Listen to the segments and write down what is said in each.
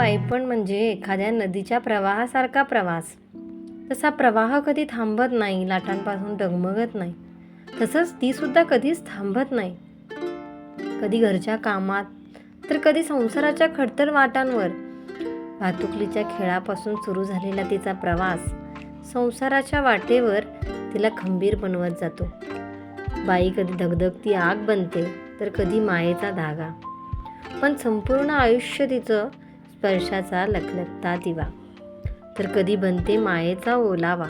बाईपण म्हणजे एखाद्या नदीच्या प्रवाहासारखा प्रवास. तसा प्रवाह कधी थांबत नाही, लाटांपासून डगमगत नाही. तसंच ती सुद्धा कधीच थांबत नाही. कधी घरच्या कामात, तर कधी संसाराच्या खडतर वाटांवर. वाहतुकीच्या खेळापासून सुरू झालेला तिचा प्रवास संसाराच्या वाटेवर तिला खंबीर बनवत जातो. बाई कधी धगधगती आग बनते, तर कधी मायेचा धागा. पण संपूर्ण आयुष्य तिचं स्पर्शाचा लखलखता दिवा, तर कधी बनते मायेचा ओलावा.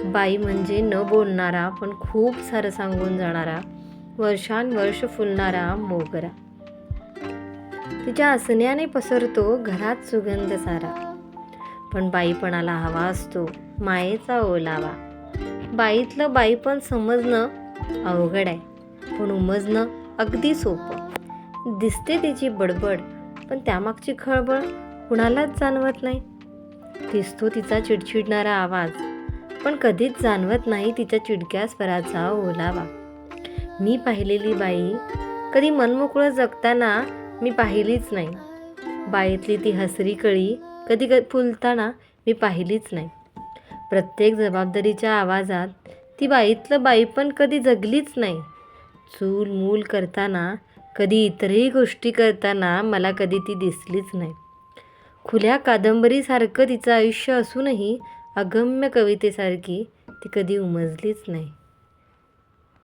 बाई म्हणजे न बोलणारा पण खूप सारं सांगून जाणारा, वर्षांवर्ष फुलणारा मोगरा. तिच्या हसण्याने पसरतो घरात सुगंध सारा. पण बाईपणाला हवा असतो मायेचा ओलावा. बाईतलं बाईपण समजणं अवघड आहे, पण उमजणं अगदी सोपं. दिसते तिची बडबड, पण त्यामागची खळबळ कुणालाच जाणवत नाही. दिसतो तिचा चिडचिडणारा आवाज, पण कधीच जाणवत नाही तिच्या चिडक्या स्वराचा ओलावा. मी पाहिलेली बाई कधी मनमोकळं जगताना मी पाहिलीच नाही. बाईतली ती हसरी कळी कधी फुलताना मी पाहिलीच नाही. प्रत्येक जबाबदारीच्या आवाजात ती बाईतलं बाईपण कधी जगलीच नाही. चूल मूल करताना, कधी इतरही गोष्टी करताना मला कधी ती दिसलीच नाही. खुल्या कादंबरीसारखं तिचं आयुष्य असूनही अगम्य कवितेसारखी ती कधी उमजलीच नाही.